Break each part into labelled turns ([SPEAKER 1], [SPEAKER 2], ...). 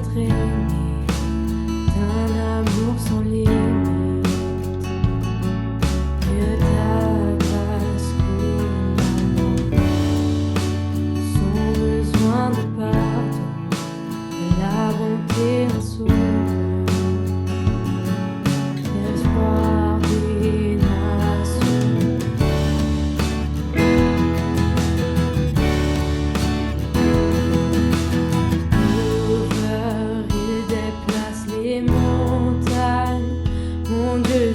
[SPEAKER 1] être aimé d'un amour sans limite, que ta grâce coule son besoin de pardon, de la bonté insoumise.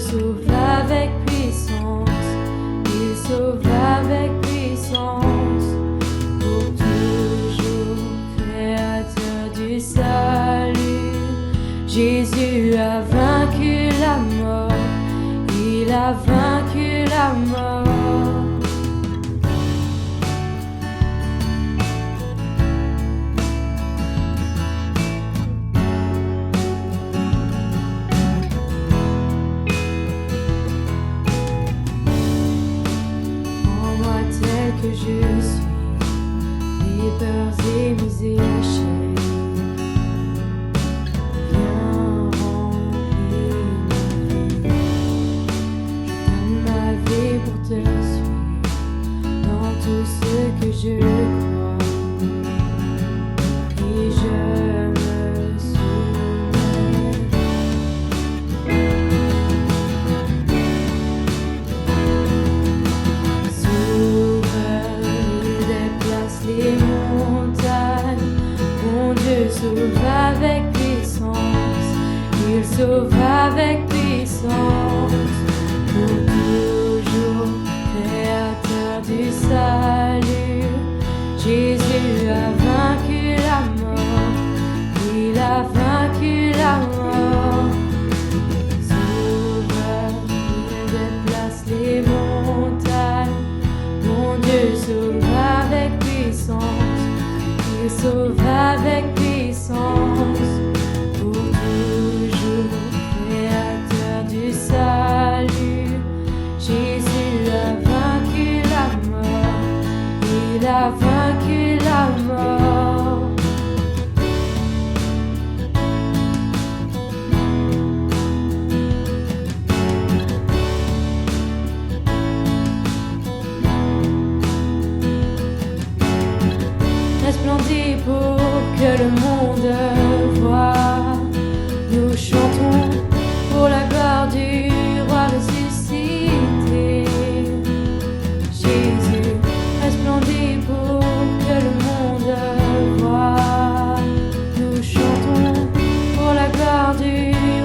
[SPEAKER 1] Sauve avec puissance, il sauve avec puissance, pour toujours créateur du salut. Jésus a vaincu la mort, il a vaincu la mort. Que je suis, mes peurs et mes échecs, viens remplir ma vie. Je donne ma vie pour te suivre dans tout ce que je crois, et je me soumets. Les montagnes, mon Dieu sauve avec puissance, il sauve avec puissance, pour toujours créateur du salut. Jésus a vaincu la mort, il a vaincu la mort. Sauveur, il déplace les montagnes, mon Dieu sauve avec puissance, il sauve avec puissance, pour toujours créateur du salut. Jésus a vaincu la mort, il a vaincu la mort. Resplendis pour que le monde voie. Nous chantons pour la gloire du roi ressuscité. Jésus, resplendis pour que le monde voie. Nous chantons pour la gloire du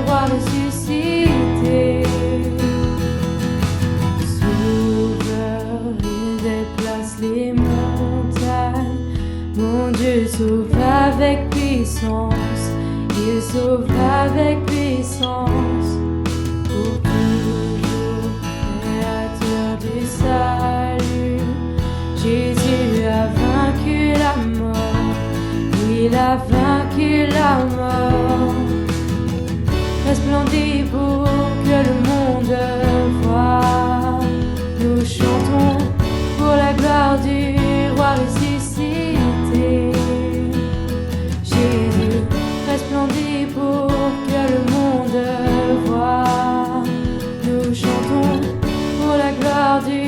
[SPEAKER 1] roi ressuscité. Sauveur, il déplace les montagnes, mon Dieu sauve avec puissance, il sauve avec puissance, pour toujours créateur du salut. Jésus a vaincu la mort, il a vaincu la mort. Resplendis pour que le monde voie. Nous chantons pour la gloire du roi ressuscité. Jésus, resplendis pour que le monde voie. Nous chantons pour la gloire du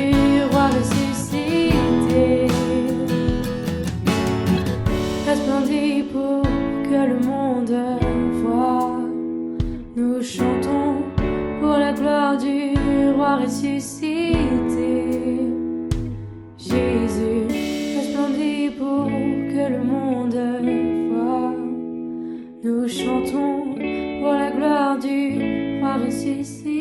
[SPEAKER 1] roi ressuscité. Resplendis pour que le monde voie. Nous chantons pour la gloire du roi ressuscité. Jésus, resplendis pour que le monde voie. Nous chantons pour la gloire du roi ressuscité.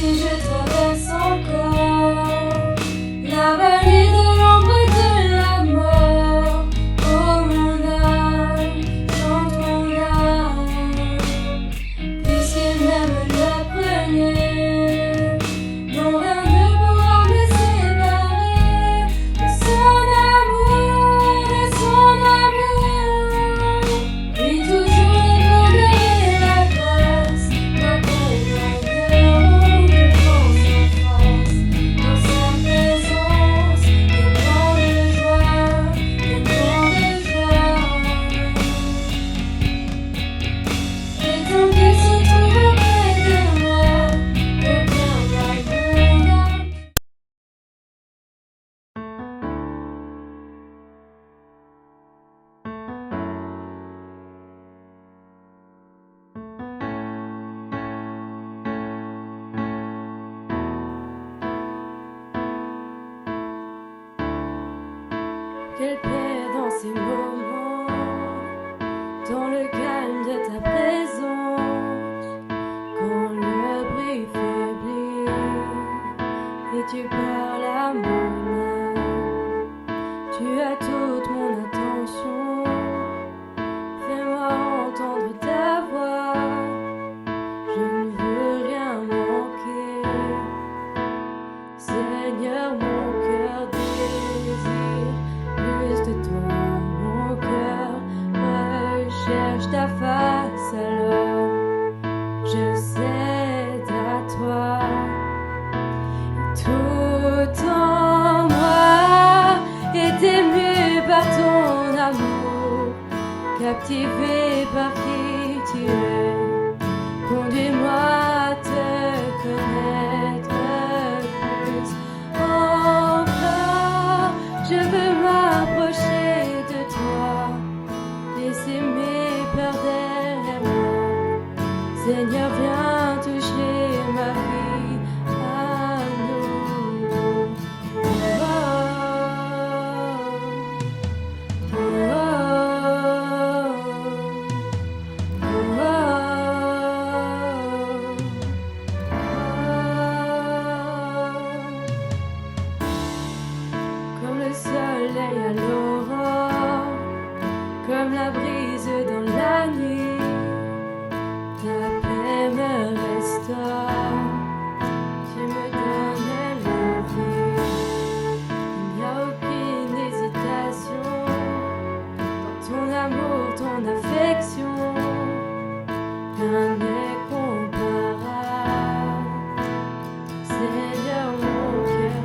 [SPEAKER 1] Si je traverse encore la vallée de l'ombre et de la mort, oh mon âme, chante mon âme, puisque même le premier, non rien ne pourra me séparer de son amour, de son amour. Lui toujours émerveiller la grâce, m'accompagneront de France en France, dans sa présence, des moments de joie, des moments de joie. Et tant qu'il se trouve près de moi, aucun mal mon âme. Quelle paix dans ces moments, dans le calme de ta présence, quand le bruit faiblit et tu parles à mon âme. Tu as toute mon attention, fais-moi entendre ta voix, je ne veux rien manquer. Seigneur, mon cœur désire plus de toi, mon cœur recherche ta face, alors je cède à toi. Tout en moi est ému par ton amour, captivé par qui tu es. Conduis-moi à te connaître plus encore. Je veux m'approcher de toi, laisser mes peurs derrière moi. Seigneur, viens toucher ma vie à nouveau. Oh, oh, oh, oh, comme le soleil à l'aurore, comme la brise dans la nuit, ta paix me restaure, tu me donnes la vie. Il n'y a aucune hésitation dans ton amour, ton affection, rien n'est comparable. Seigneur, mon cœur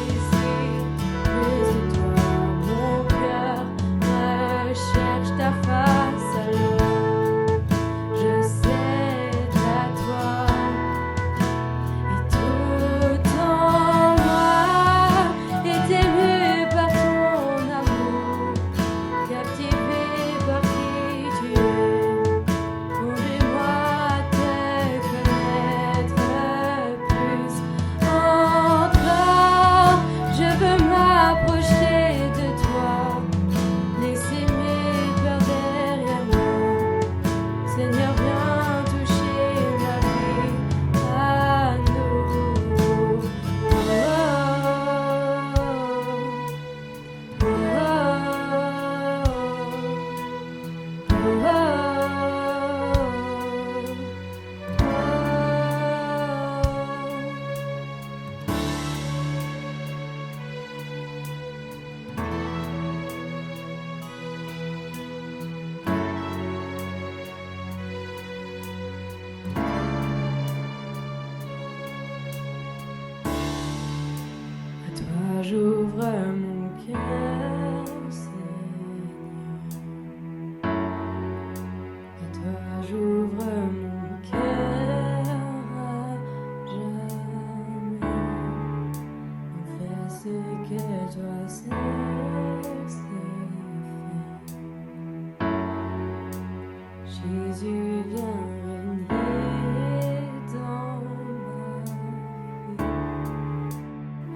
[SPEAKER 1] désire plus de toi, mon cœur recherche ta face, alors je cède à toi. Et tout en moi est ému par ton amour, captivé par qui tu es. Conduis-moi à te connaître plus encore. Je veux m'approcher de toi, laisser mes peurs derrière moi. Seigneur, viens toucher ma vie à nouveau. Oh, oh, oh, oh, à toi j'ouvre mon cœur, Seigneur. À toi j'ouvre mon cœur à jamais. Fais ce que toi sais faire. Jésus, viens régner dans ma vie.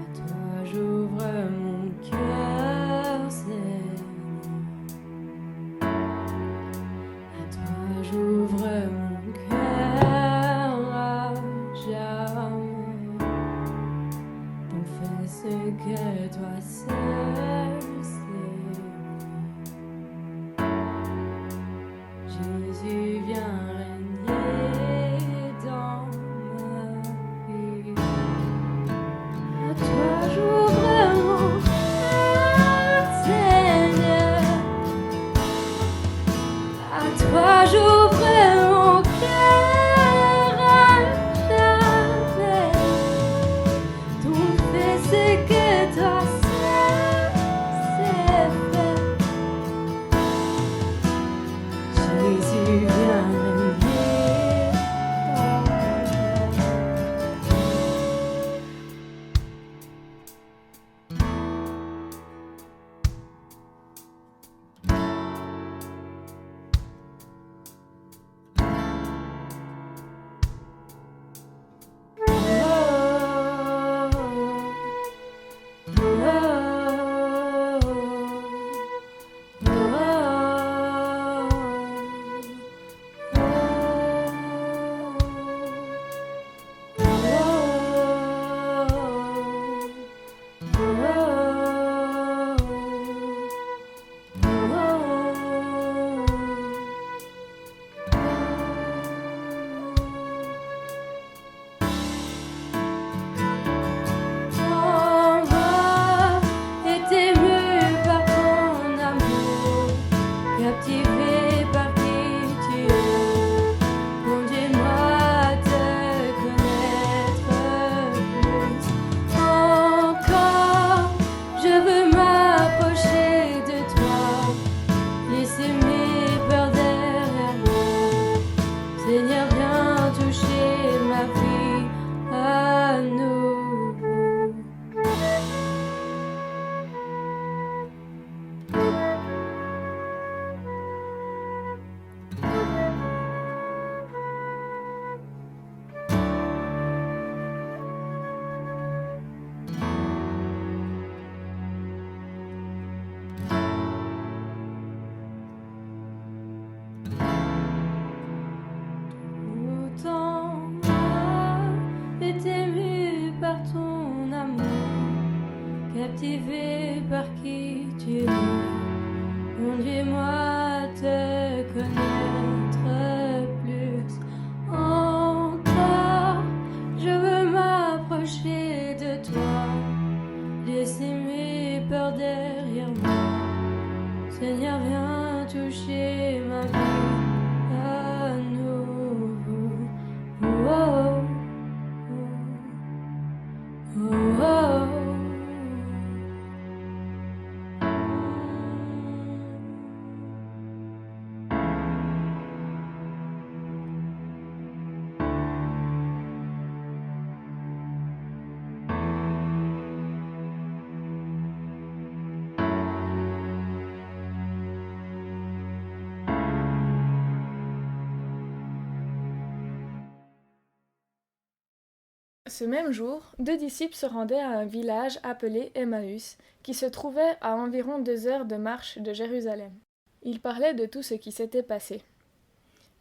[SPEAKER 1] À toi j'ouvre mon cœur, Seigneur. À toi j'ouvre mon cœur à jamais. ce que toi seul sais. Jésus vient régner dans ma vie. À toi j'ouvre mon cœur, Seigneur. À toi j'ouvre mon cœur à jamais. Tout fait ce que toi seul sais faire. Jésus vient régner dans ma vie. Captivé par qui tu es, conduis-moi à te connaître plus. Encore, je veux m'approcher de toi, laisser mes peurs derrière moi. Seigneur, viens toucher ma vie à nouveau. Autant est ému par ton amour, captivé par qui tu es. Conduis-moi à te connaître plus. Encore, je veux m'approcher de toi, laisser mes peurs derrière moi. Seigneur, viens toucher ma vie à nouveau. Oh, oh, oh, oh, oh.
[SPEAKER 2] Ce même jour, 2 disciples se rendaient à un village appelé Emmaüs, qui se trouvait à environ 2 heures de marche de Jérusalem. Ils parlaient de tout ce qui s'était passé.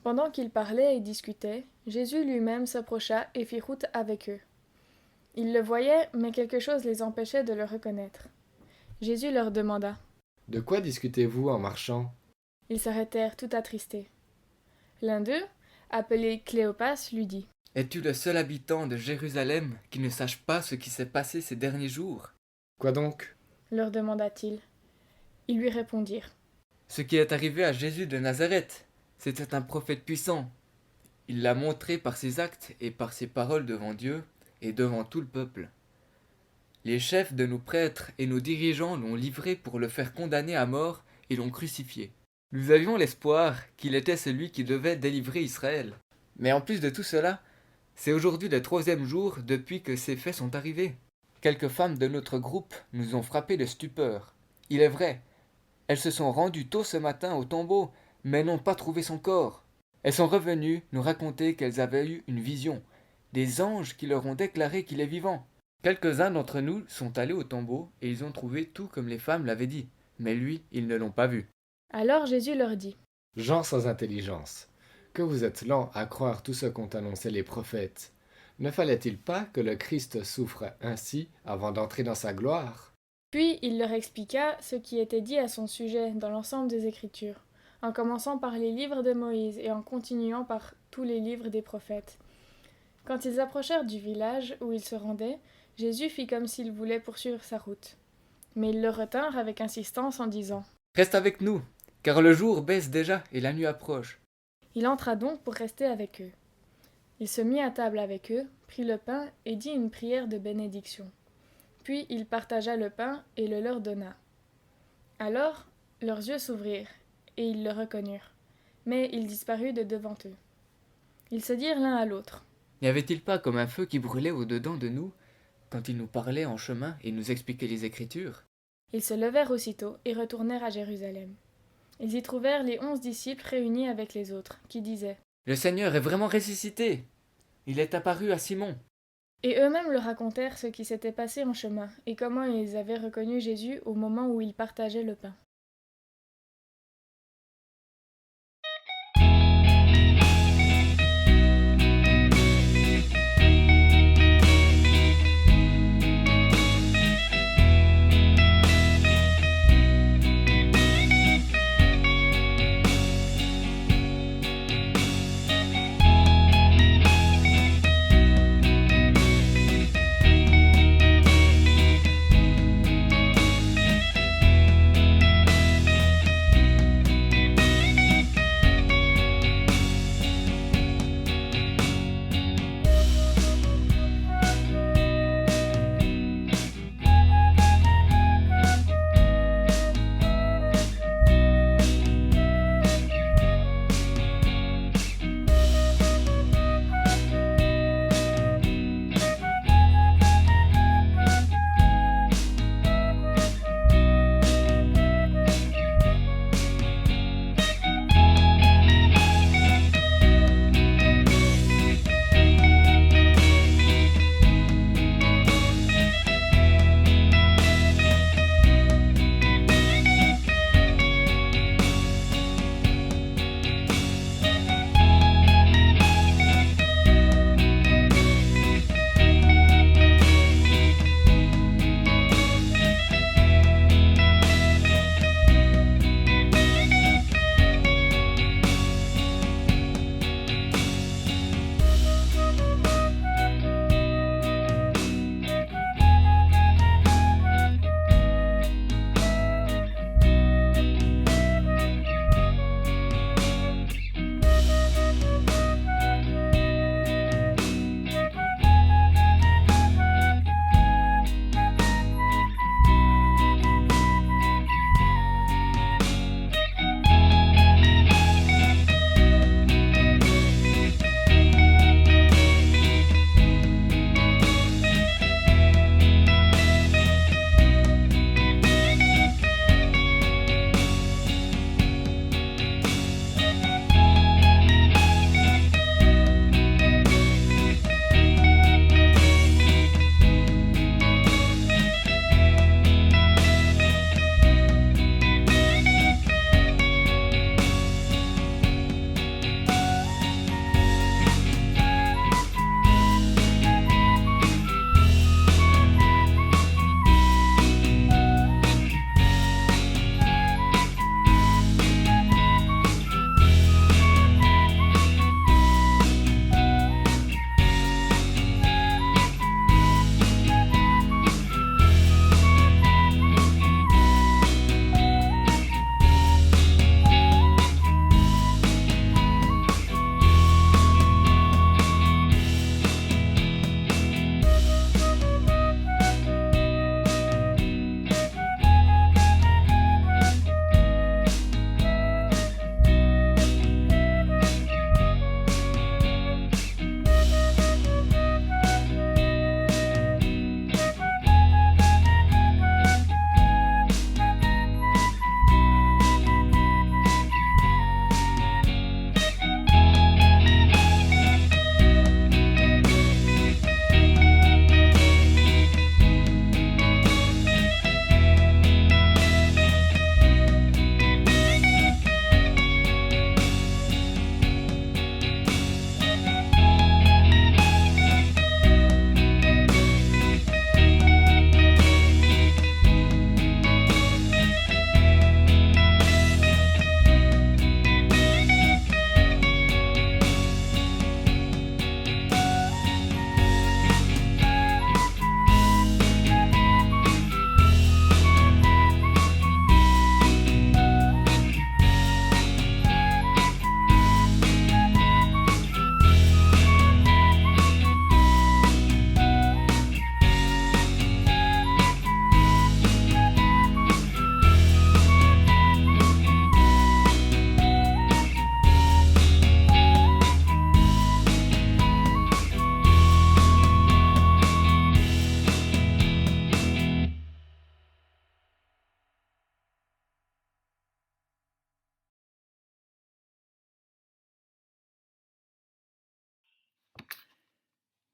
[SPEAKER 2] Pendant qu'ils parlaient et discutaient, Jésus lui-même s'approcha et fit route avec eux. Ils le voyaient, mais quelque chose les empêchait de le reconnaître. Jésus leur demanda.
[SPEAKER 3] « De quoi discutez-vous en marchant ?»
[SPEAKER 2] Ils s'arrêtèrent tout attristés. L'un d'eux, appelé Cléopas, lui dit.
[SPEAKER 4] Es-tu le seul habitant de Jérusalem qui ne sache pas ce qui s'est passé ces derniers jours ?
[SPEAKER 3] Quoi donc ?
[SPEAKER 2] Leur demanda-t-il. Ils lui répondirent.
[SPEAKER 4] Ce qui est arrivé à Jésus de Nazareth, c'était un prophète puissant. Il l'a montré par ses actes et par ses paroles devant Dieu et devant tout le peuple. Les chefs de nos prêtres et nos dirigeants l'ont livré pour le faire condamner à mort et l'ont crucifié. Nous avions l'espoir qu'il était celui qui devait délivrer Israël. Mais en plus de tout cela, c'est aujourd'hui le 3e jour depuis que ces faits sont arrivés. Quelques femmes de notre groupe nous ont frappés de stupeur. Il est vrai, elles se sont rendues tôt ce matin au tombeau, mais n'ont pas trouvé son corps. Elles sont revenues nous raconter qu'elles avaient eu une vision, des anges qui leur ont déclaré qu'il est vivant. Quelques-uns d'entre nous sont allés au tombeau et ils ont trouvé tout comme les femmes l'avaient dit, mais lui, ils ne l'ont pas vu.
[SPEAKER 2] Alors Jésus leur dit.
[SPEAKER 3] Gens sans intelligence, que vous êtes lents à croire tout ce qu'ont annoncé les prophètes. ne fallait-il pas que le Christ souffre ainsi avant d'entrer dans sa gloire?
[SPEAKER 2] Puis il leur expliqua ce qui était dit à son sujet dans l'ensemble des Écritures, en commençant par les livres de Moïse et en continuant par tous les livres des prophètes. Quand ils approchèrent du village où ils se rendaient, Jésus fit comme s'il voulait poursuivre sa route. Mais ils le retinrent avec insistance en disant
[SPEAKER 4] « Reste avec nous, car le jour baisse déjà et la nuit approche. »
[SPEAKER 2] Il entra donc pour rester avec eux. Il se mit à table avec eux, prit le pain et dit une prière de bénédiction. Puis il partagea le pain et le leur donna. Alors leurs yeux s'ouvrirent, et ils le reconnurent, mais il disparut de devant eux. Ils se dirent l'un à l'autre.
[SPEAKER 4] N'y avait-il pas comme un feu qui brûlait au-dedans de nous, quand il nous parlait en chemin et nous expliquait les Écritures?
[SPEAKER 2] Ils se levèrent aussitôt et retournèrent à Jérusalem. Ils y trouvèrent les 11 disciples réunis avec les autres, qui disaient
[SPEAKER 4] « Le Seigneur est vraiment ressuscité! Il est apparu à Simon. »
[SPEAKER 2] Et eux-mêmes leur racontèrent ce qui s'était passé en chemin, et comment ils avaient reconnu Jésus au moment où ils partageaient le pain.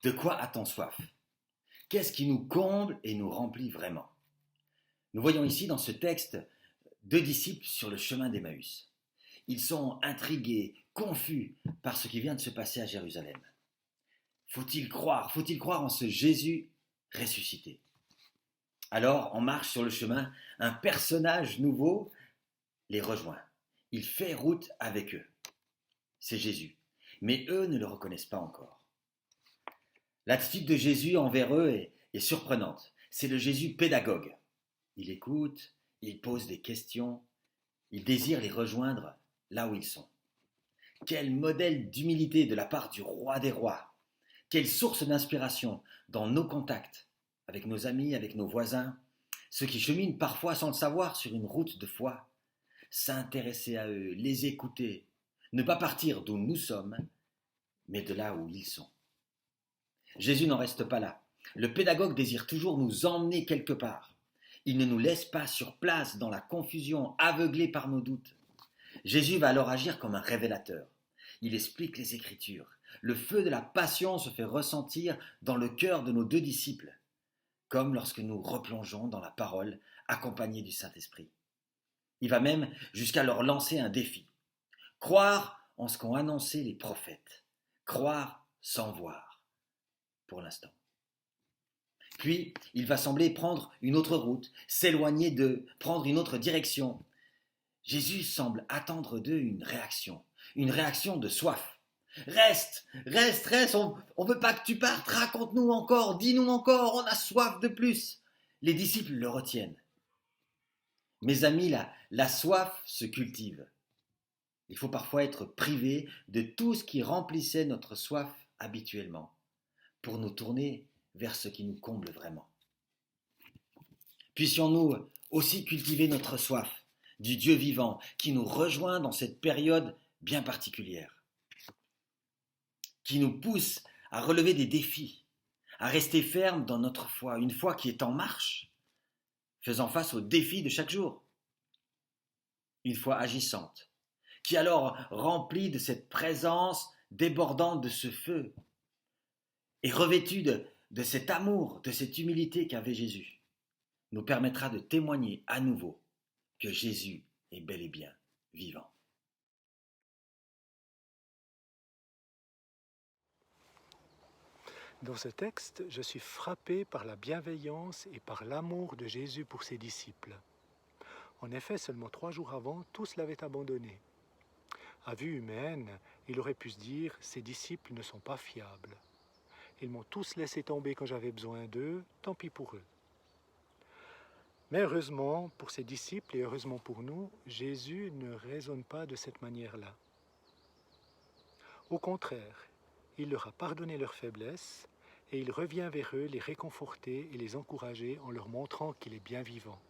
[SPEAKER 5] De quoi a-t-on soif? Qu'est-ce qui nous comble et nous remplit vraiment? Nous voyons ici dans ce texte 2 disciples sur le chemin d'Emmaüs. Ils sont intrigués, confus par ce qui vient de se passer à Jérusalem. Faut-il croire en ce Jésus ressuscité? Alors, en marche sur le chemin, un personnage nouveau les rejoint. Il fait route avec eux. C'est Jésus. Mais eux ne le reconnaissent pas encore. L'attitude de Jésus envers eux est surprenante. C'est le Jésus pédagogue. Il écoute, il pose des questions, il désire les rejoindre là où ils sont. Quel modèle d'humilité de la part du roi des rois! Quelle source d'inspiration dans nos contacts, avec nos amis, avec nos voisins, ceux qui cheminent parfois sans le savoir sur une route de foi. S'intéresser à eux, les écouter, ne pas partir d'où nous sommes, mais de là où ils sont. Jésus n'en reste pas là. Le pédagogue désire toujours nous emmener quelque part. Il ne nous laisse pas sur place dans la confusion, aveuglés par nos doutes. Jésus va alors agir comme un révélateur. Il explique les Écritures. Le feu de la passion se fait ressentir dans le cœur de nos 2 disciples, comme lorsque nous replongeons dans la parole accompagnés du Saint-Esprit. Il va même jusqu'à leur lancer un défi. Croire en ce qu'ont annoncé les prophètes. Croire sans voir, pour l'instant. Puis, il va sembler prendre une autre route, s'éloigner d'eux, prendre une autre direction. Jésus semble attendre d'eux une réaction de soif. Reste, on veut pas que tu partes, raconte-nous encore, dis-nous encore, on a soif de plus. Les disciples le retiennent. Mes amis, la soif se cultive. Il faut parfois être privé de tout ce qui remplissait notre soif habituellement, pour nous tourner vers ce qui nous comble vraiment. Puissions-nous aussi cultiver notre soif du Dieu vivant qui nous rejoint dans cette période bien particulière, qui nous pousse à relever des défis, à rester ferme dans notre foi, une foi qui est en marche, faisant face aux défis de chaque jour. Une foi agissante, qui alors remplie de cette présence débordante de ce feu, et revêtue de cet amour, de cette humilité qu'avait Jésus, nous permettra de témoigner à nouveau que Jésus est bel et bien vivant.
[SPEAKER 6] Dans ce texte, je suis frappé par la bienveillance et par l'amour de Jésus pour ses disciples. En effet, seulement 3 jours avant, tous l'avaient abandonné. À vue humaine, il aurait pu se dire « Ces disciples ne sont pas fiables. Ils m'ont tous laissé tomber quand j'avais besoin d'eux, tant pis pour eux. » Mais heureusement pour ses disciples et heureusement pour nous, Jésus ne raisonne pas de cette manière-là. Au contraire, il leur a pardonné leurs faiblesses et il revient vers eux les réconforter et les encourager en leur montrant qu'il est bien vivant.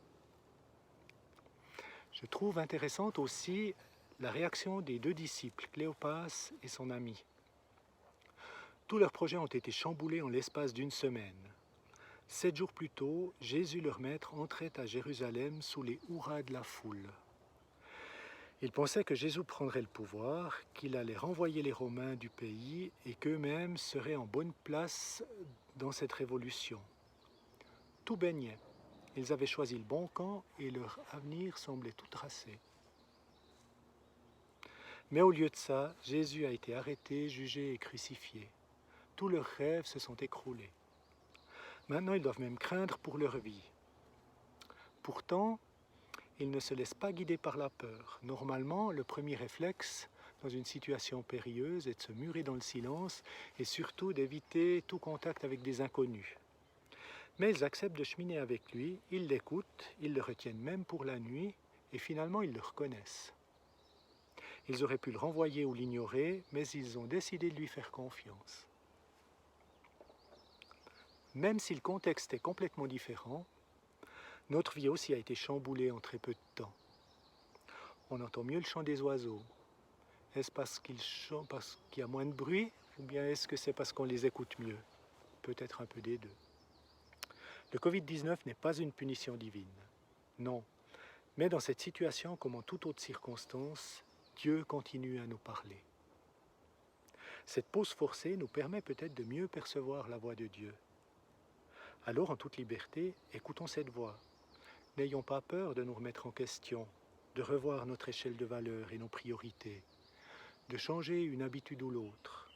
[SPEAKER 6] Je trouve intéressante aussi la réaction des 2 disciples, Cléopas et son ami. Tous leurs projets ont été chamboulés en l'espace d'1 semaine. 7 jours plus tôt, Jésus leur maître entrait à Jérusalem sous les hurrahs de la foule. Ils pensaient que Jésus prendrait le pouvoir, qu'il allait renvoyer les Romains du pays et qu'eux-mêmes seraient en bonne place dans cette révolution. Tout baignait. Ils avaient choisi le bon camp et leur avenir semblait tout tracé. Mais au lieu de ça, Jésus a été arrêté, jugé et crucifié. Tous leurs rêves se sont écroulés. Maintenant, ils doivent même craindre pour leur vie. Pourtant, ils ne se laissent pas guider par la peur. Normalement, le premier réflexe dans une situation périlleuse est de se murer dans le silence et surtout d'éviter tout contact avec des inconnus. Mais ils acceptent de cheminer avec lui, ils l'écoutent, ils le retiennent même pour la nuit et finalement ils le reconnaissent. Ils auraient pu le renvoyer ou l'ignorer, mais ils ont décidé de lui faire confiance. Même si le contexte est complètement différent, notre vie aussi a été chamboulée en très peu de temps. On entend mieux le chant des oiseaux. Est-ce parce qu'ils chantent parce qu'il y a moins de bruit, ou bien est-ce que c'est parce qu'on les écoute mieux? Peut-être un peu des deux. Le Covid-19 n'est pas une punition divine, non. Mais dans cette situation, comme en toute autre circonstance, Dieu continue à nous parler. Cette pause forcée nous permet peut-être de mieux percevoir la voix de Dieu. Alors, en toute liberté, écoutons cette voix. N'ayons pas peur de nous remettre en question, de revoir notre échelle de valeurs et nos priorités, de changer une habitude ou l'autre.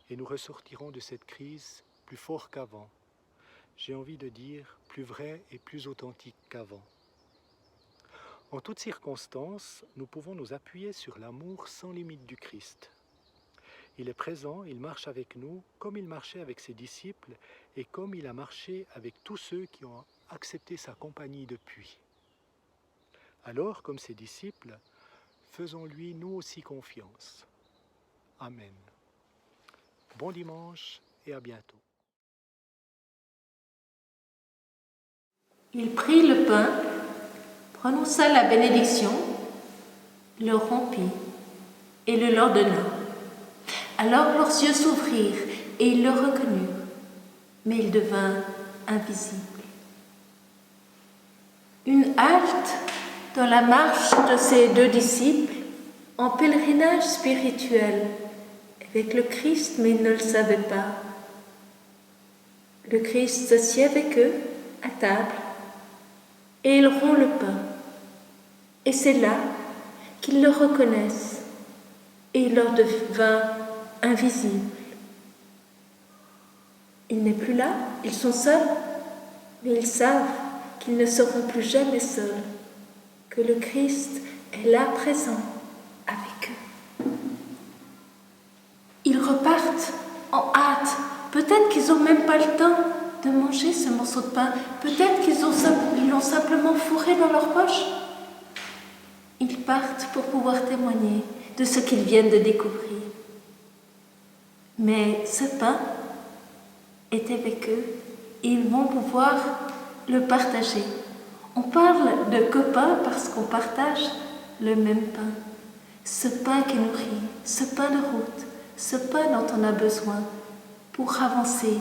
[SPEAKER 6] Et nous ressortirons de cette crise plus fort qu'avant. J'ai envie de dire plus vrai et plus authentique qu'avant. En toutes circonstances, nous pouvons nous appuyer sur l'amour sans limite du Christ. Il est présent, il marche avec nous comme il marchait avec ses disciples et comme il a marché avec tous ceux qui ont accepté sa compagnie depuis. Alors, comme ses disciples, faisons-lui nous aussi confiance. Amen. Bon dimanche et à bientôt.
[SPEAKER 7] Il prit le pain, prononça la bénédiction, le rompit et le leur donna. Alors leurs yeux s'ouvrirent et ils le reconnurent, mais il devint invisible. Une halte dans la marche de ces deux disciples, en pèlerinage spirituel avec le Christ, mais ils ne le savaient pas. Le Christ s'assied avec eux à table et il rompt le pain. Et c'est là qu'ils le reconnaissent et il leur devint invisible. Il n'est plus là, ils sont seuls, mais ils savent qu'ils ne seront plus jamais seuls, que le Christ est là présent avec eux. Ils repartent en hâte. Peut-être qu'ils n'ont même pas le temps de manger ce morceau de pain. Peut-être qu'ils l'ont simplement fourré dans leur poche. Ils partent pour pouvoir témoigner de ce qu'ils viennent de découvrir. Mais ce pain est avec eux et ils vont pouvoir le partager. On parle de copains parce qu'on partage le même pain. Ce pain qui nourrit, ce pain de route, ce pain dont on a besoin pour avancer,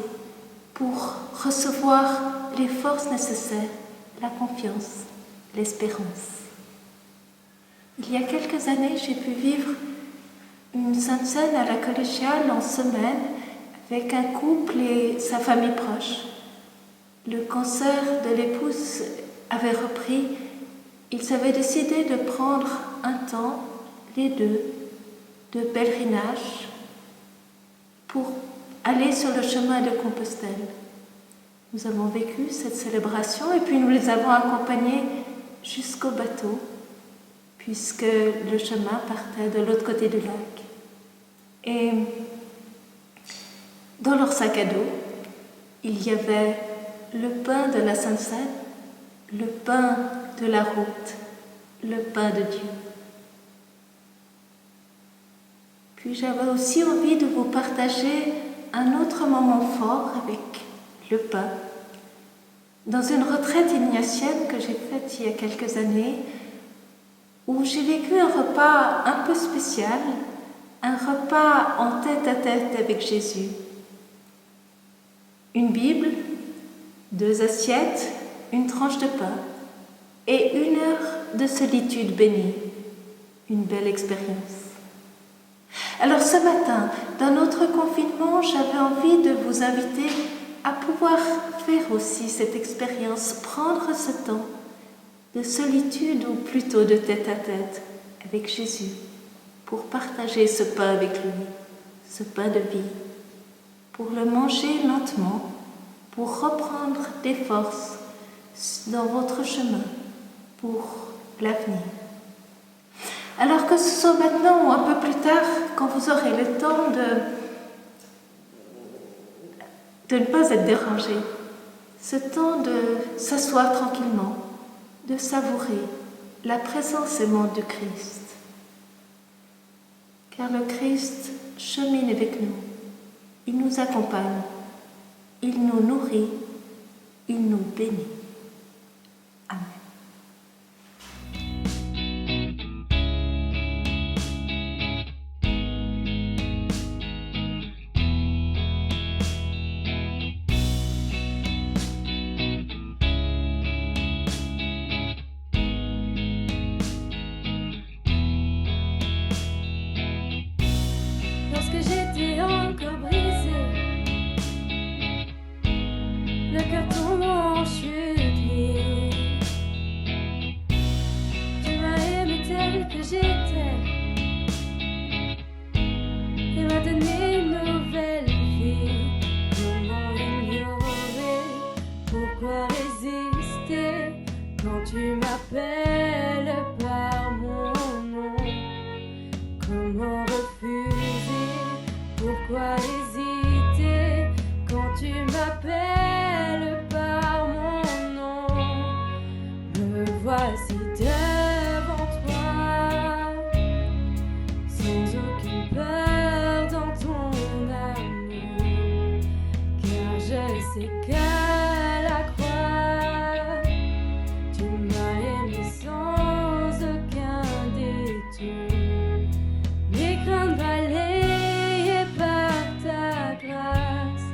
[SPEAKER 7] pour recevoir les forces nécessaires, la confiance, l'espérance. Il y a quelques années, j'ai pu vivre une sainte scène à la collégiale en semaine avec un couple et sa famille proche. Le cancer de l'épouse avait repris. Ils avaient décidé de prendre un temps, les deux, de pèlerinage pour aller sur le chemin de Compostelle. Nous avons vécu cette célébration et puis nous les avons accompagnés jusqu'au bateau, puisque le chemin partait de l'autre côté du lac. Et dans leur sac à dos, il y avait le pain de la Sainte Seine, le pain de la route, le pain de Dieu. Puis j'avais aussi envie de vous partager un autre moment fort avec le pain. Dans une retraite ignatienne que j'ai faite il y a quelques années, où j'ai vécu un repas un peu spécial, un repas en tête-à-tête avec Jésus. Une Bible, 2 assiettes, une tranche de pain et 1 heure de solitude bénie. Une belle expérience. Alors ce matin, dans notre confinement, j'avais envie de vous inviter à pouvoir faire aussi cette expérience, prendre ce temps de solitude ou plutôt de tête-à-tête avec Jésus pour partager ce pain avec lui, ce pain de vie, pour le manger lentement, pour reprendre des forces dans votre chemin pour l'avenir. Alors que ce soit maintenant ou un peu plus tard, quand vous aurez le temps de ne pas être dérangé, ce temps de s'asseoir tranquillement, de savourer la présence aimante du Christ. Car le Christ chemine avec nous, il nous accompagne, il nous nourrit, il nous bénit. Amen.
[SPEAKER 1] Lorsque j'ai le cœur tombe en chute libre. Tu m'as aimé tel que j'étais et m'a donné une nouvelle vie. Comment ignorer, pourquoi résister quand tu m'appelles par mon nom? Comment refuser, pourquoi hésiter quand tu m'appelles par mon nom? Me voici devant toi, sans aucune peur dans ton amour, car je sais qu'à la croix, tu m'as aimé sans aucun détour. Mes craintes balayées par ta grâce,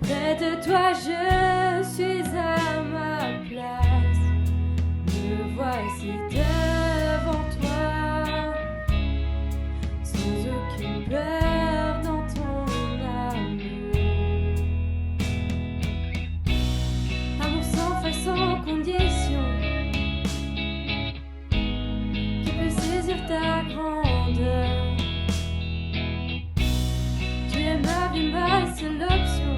[SPEAKER 1] près de toi je suis à ma place. Me voici devant toi, sans aucune peur dans ton amour. Amour sans fin, sans condition, qui peut saisir ta grandeur. Tu es ma vie, ma seule option.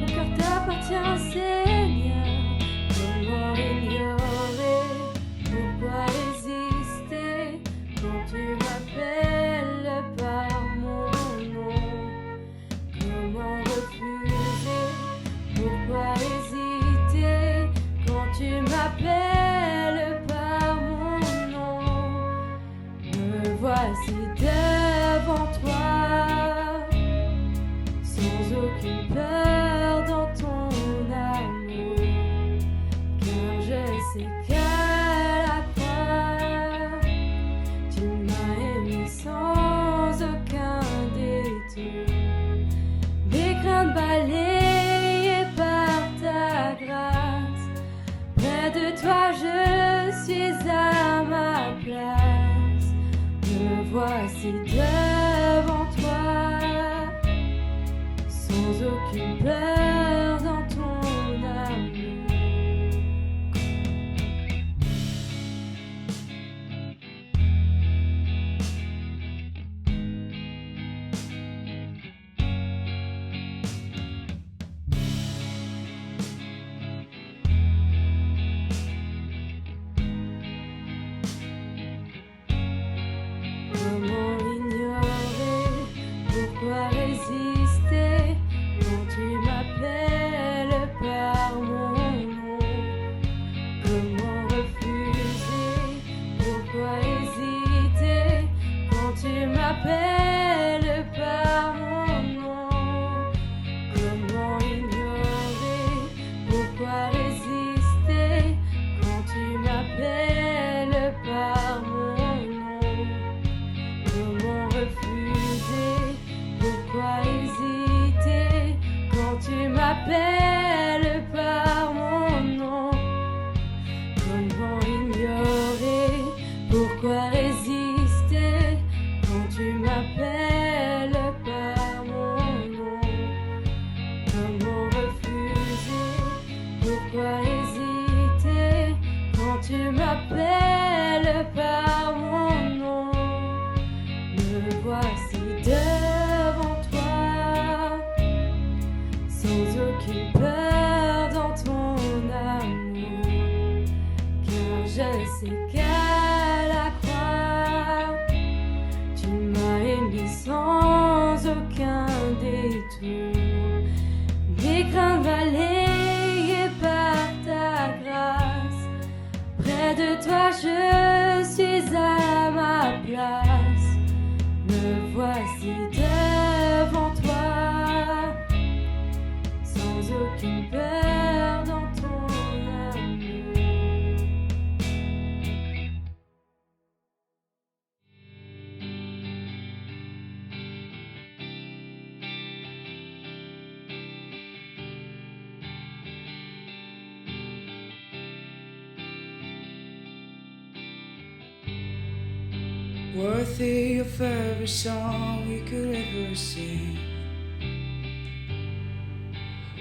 [SPEAKER 1] Mon cœur t'appartient, Seigneur. Comment ignorer, pourquoi résister quand tu m'appelles par mon nom? Comment refuser, pourquoi hésiter quand tu m'appelles par mon nom? Me voici devant toi, sans aucune peur dans ton amour, car je sais qu'à la croix, tu m'as aimé sans aucun détour. Mes craintes balayées par ta grâce, près de toi je suis à ma place. Me voici devant toi, sans aucune peur dans ton amour. Comment ignorer, pourquoi résister quand tu m'appelles par mon nom? Comment refuser, pourquoi hésiter quand tu m'appelles par mon nom? Comment ignorer, pourquoi résister quand tu m'appelles par mon nom? Comment refuser, pourquoi hésiter quand tu m'appelles par mon nom? Comment ignorer, pourquoi résister quand tu m'appelles par mon nom? Comment refuser, pourquoi hésiter quand tu m'appelles par mon nom? Me voici devant toi, sans aucune peur dans ton amour, car je sais qu'à la croix, tu m'as aimé sans aucun détour. Mes craintes balayées par ta grâce, près de toi je suis à ma place. Me voici devant toi, sans aucune peur dans ton amour.
[SPEAKER 8] Worthy of every song we could ever sing.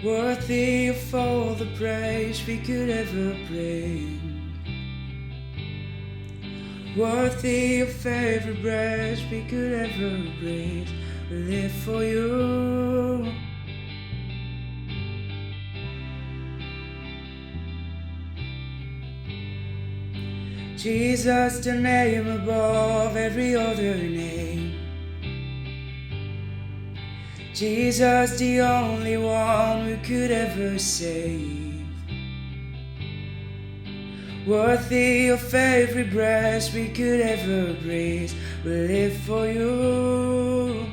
[SPEAKER 8] worthy of all the praise we could ever bring, worthy of every breath we could ever breathe. We live for you. Jesus, the name above every other name. Jesus, the only one who could ever save. Worthy of every breath we could ever breathe. We live for you.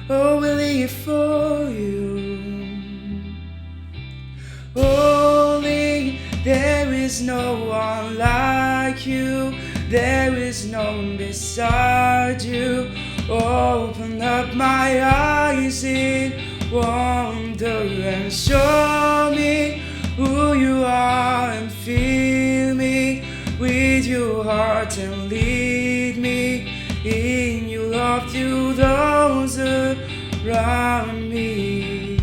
[SPEAKER 8] Oh, we live for you. Holy, there is no one like you. There is none beside you. Open up my eyes in wonder and show me who you are, and fill me with your heart and lead me in your love to those around me.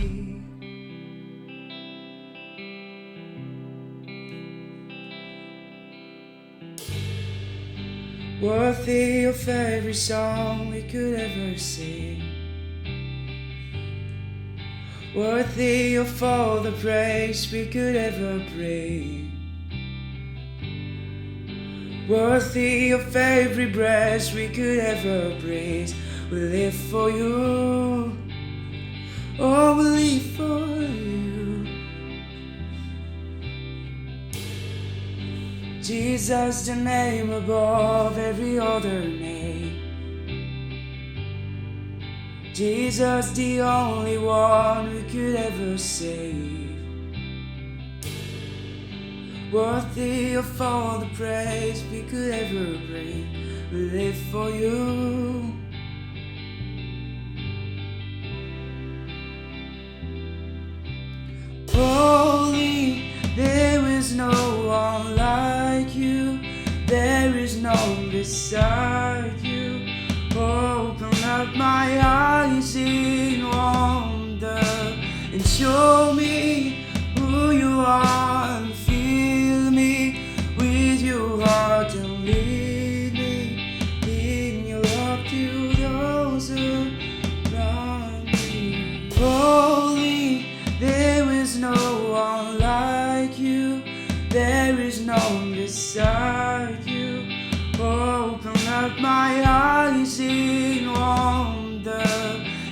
[SPEAKER 8] Worthy of every song we could ever sing, worthy of all the praise we could ever bring, worthy of every breath we could ever breathe. We live for you. Oh, we live for you. Jesus, the name above every other name. Jesus, the only one who could ever save. Worthy of all the praise we could ever bring. We live for you. Holy, there is no one like you. There is none beside you. Open up my eyes in wonder and show me who you are, and fill me with your heart and lead me in your love to those around me. Holy, there is no one like you. There is none beside you. Open up my eyes in wonder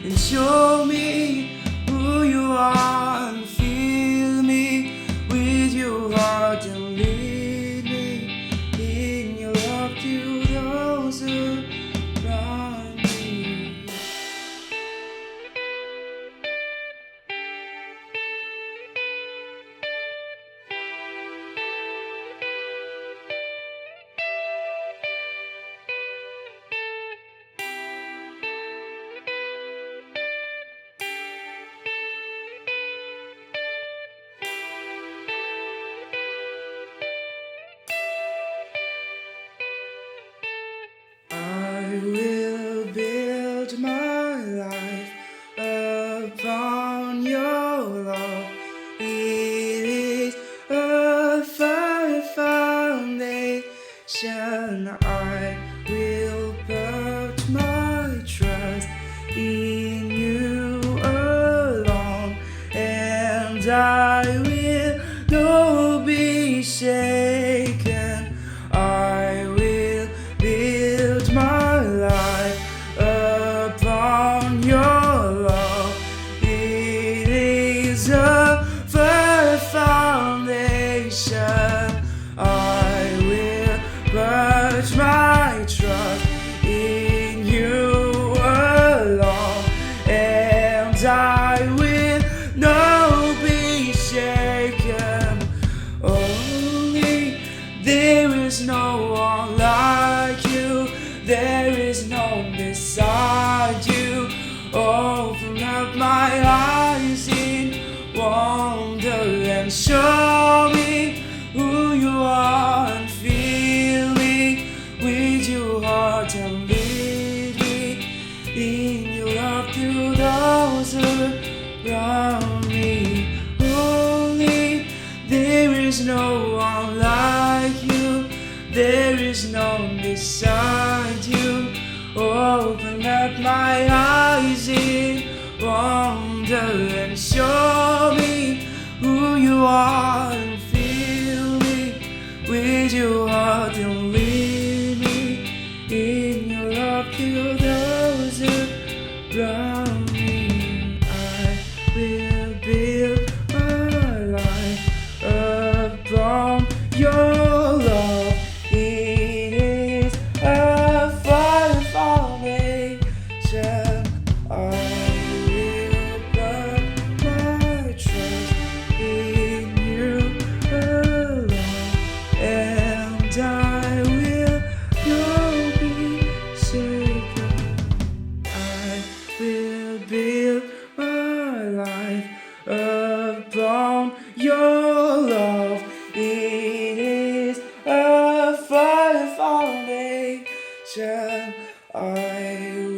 [SPEAKER 8] and show me who you are, and fill me with your heart and lead me in your love to those around me. I will build my life upon your love. It is a firm foundation. I will put my trust in you alone, and I will not be shaken. I will build my life upon your love. It is a firm foundation. I will put my trust in you alone, and I will not be shaken. Only there is no one like you. There is none beside you. Open up my eyes in wonder and show me who you are, and fill me with your heart and lead me in your love to those around me. is no one like you. There is none beside you. Open up my eyes in wonder and show me who you are, and fill me with your heart and lead me in your love till those around me. I will build my life upon your love. It is a firm foundation. I will put my trust in you alone, and I will not be shaken. I will build my life upon your love. It is a firm foundation. I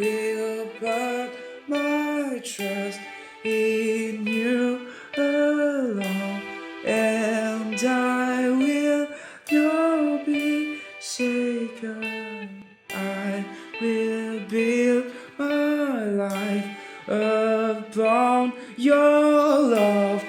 [SPEAKER 8] will put my trust in you alone, and I will not be shaken. I will build my life upon your love.